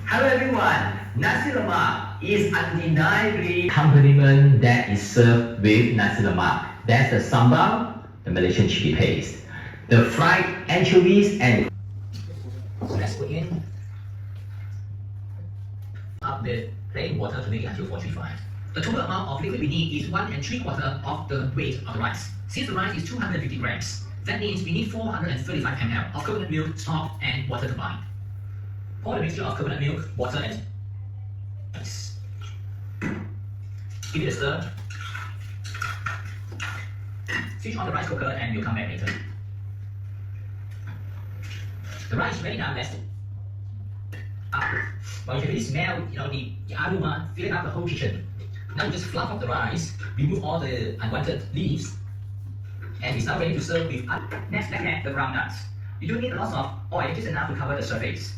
Hello everyone, nasi lemak is undeniably accompaniment that is served with nasi lemak. That's the sambal, the Malaysian chili paste, the fried anchovies and so let's put in up the plain water to make it until 435. The total amount of liquid we need is 1 3/4 of the weight of the rice. Since the rice is 250 grams, that means we need 435 ml of coconut milk, stock, and water combined. Pour the mixture of coconut milk, water, and ice. Give it a stir. Switch on the rice cooker and we'll come back later. The rice is ready now. Let's well, you can really smell, the aroma filling up the whole kitchen. Now we just fluff up the rice, remove all the unwanted leaves, and it's now ready to serve with. Next, let's add the groundnuts. You don't need lots of oil, just enough to cover the surface.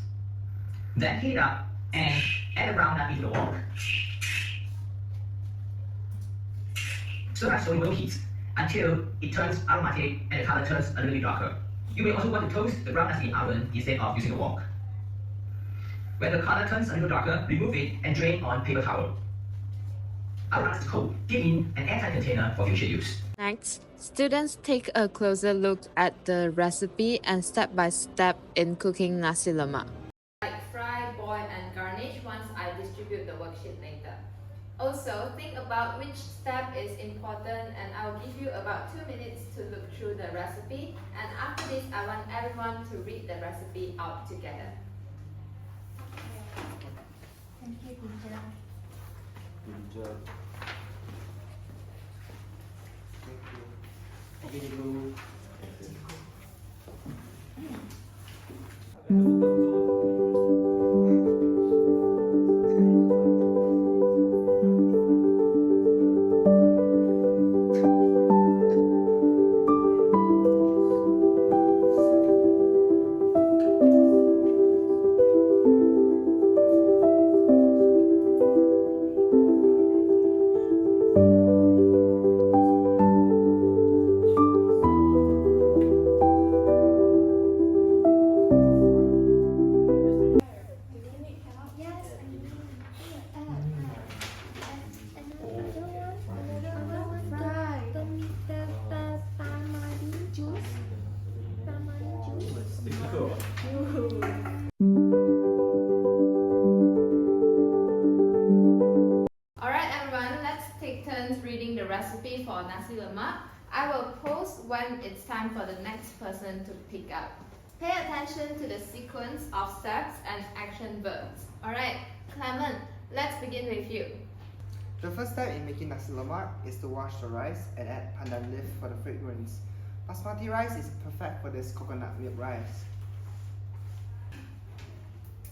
Then heat it up and add the groundnut into the wok. Stir at slow heat until it turns aromatic and the color turns a little bit darker. You may also want to toast the groundnuts in the oven instead of using a wok. When the color turns a little darker, remove it and drain on paper towel. After it's cold, give in an airtight container for future use. Next, students take a closer look at the recipe and step-by-step in cooking nasi lemak. Fry, boil, and garnish once I distribute the worksheet later. Also, think about which step is important, and I will give you about 2 minutes to look through the recipe, and after this I want everyone to read the recipe out together. Thank you, teacher. Teacher. Thank you. Alright everyone, let's take turns reading the recipe for nasi lemak. I will pause when it's time for the next person to pick up. Pay attention to the sequence of steps and action verbs. Alright, Clement, let's begin with you. The first step in making nasi lemak is to wash the rice and add pandan leaf for the fragrance. Basmati rice is perfect for this coconut milk rice.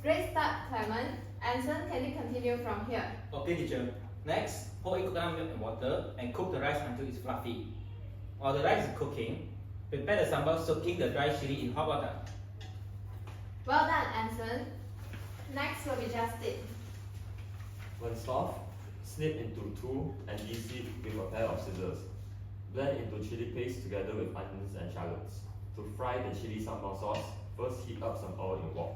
Great start, Clement. Anson, can you continue from here? Okay, teacher. Next, pour in coconut milk and water and cook the rice until it's fluffy. While the rice is cooking, prepare the sambal soaking the dry chili in hot water. Well done, Anson. Next will be Justin. When soft, snip into 2 and de-seed with a pair of scissors. Blend into chili paste together with onions and shallots. To fry the chili sambal sauce, first heat up some oil in wok.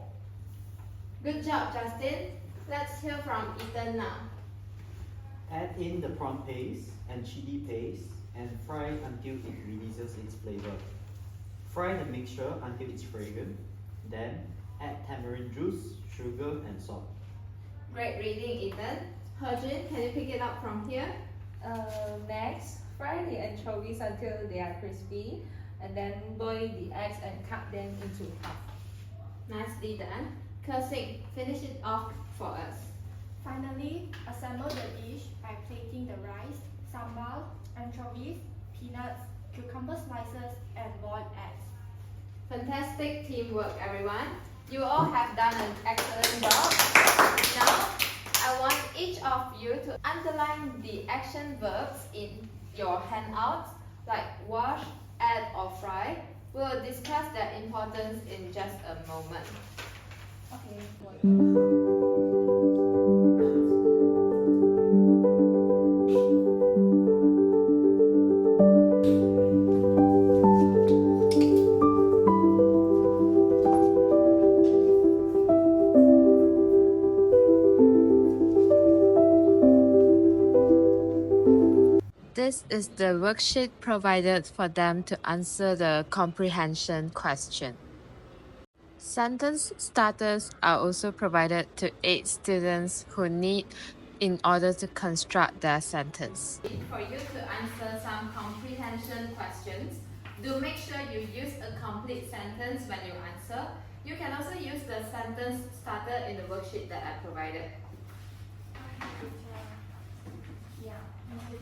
Good job, Justin. Let's hear from Ethan now. Add in the prawn paste and chili paste and fry until it releases its flavor. Fry the mixture until it's fragrant. Then add tamarind juice, sugar and salt. Great reading, Ethan. Herjin, can you pick it up from here? Next, fry the anchovies until they are crispy, and then boil the eggs and cut them into half. Nicely done. Kersing, finish it off for us. Finally, assemble the dish by plating the rice, sambal, anchovies, peanuts, cucumber slices, and boiled eggs. Fantastic teamwork, everyone. You all have done an excellent job. Now, I want each of you to underline the action verbs in your handouts, like wash, add, or fry. We'll discuss their importance in just a moment. This is the worksheet provided for them to answer the comprehension question. Sentence starters are also provided to aid students who need in order to construct their sentence. For you to answer some comprehension questions, do make sure you use a complete sentence when you answer. You can also use the sentence starter in the worksheet that I provided. Yeah, thank you,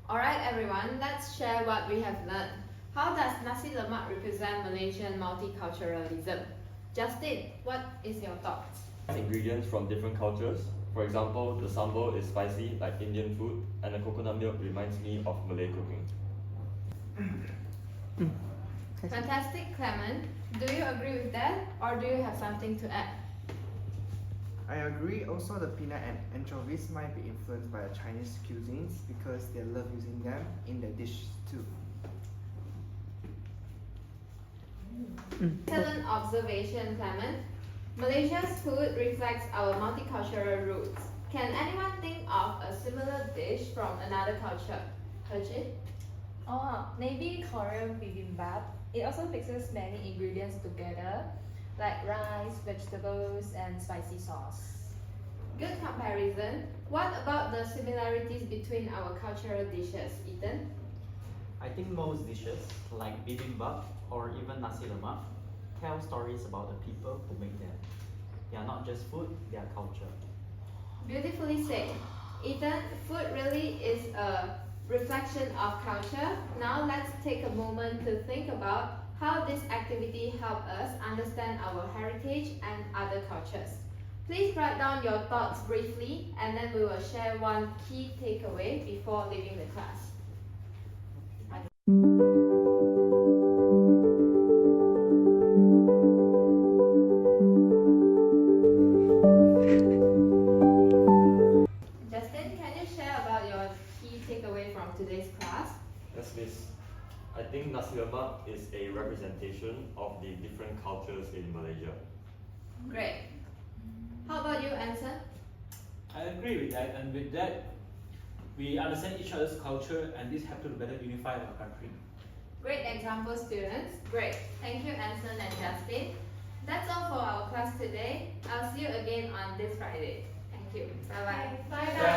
Alright everyone, let's share what we have learned. How does nasi lemak represent Malaysian multiculturalism? Justin, what is your thoughts? Ingredients from different cultures. For example, the sambal is spicy like Indian food, and the coconut milk reminds me of Malay cooking. Fantastic, Clement. Do you agree with that, or do you have something to add? I agree. Also, the peanut and anchovies might be influenced by the Chinese cuisines because they love using them in their dishes too. Excellent observation, Clement. Malaysia's food reflects our multicultural roots. Can anyone think of a similar dish from another culture? Hajit? Oh, maybe Korean bibimbap. It also mixes many ingredients together, like rice, vegetables, and spicy sauce. Good comparison. What about the similarities between our cultural dishes, Ethan? I think most dishes, like bibimbap or even nasi lemak, tell stories about the people who make them. They are not just food, they are culture. Beautifully said. Ethan, food really is a reflection of culture. Now let's take a moment to think about how this activity helps us understand our heritage and other cultures. Please write down your thoughts briefly and then we will share one key takeaway before leaving the class. Justin, can you share about your key takeaway from today's class? Yes, miss. I think nasi lemak is a representation of the different cultures in Malaysia. Great. How about you, Anson? I agree with that, and with that, we understand each other's culture, and this helps to better unify our country. Great example, students. Great. Thank you, Anson and Justin. That's all for our class today. I'll see you again on this Friday. Thank you. Bye-bye. Bye bye.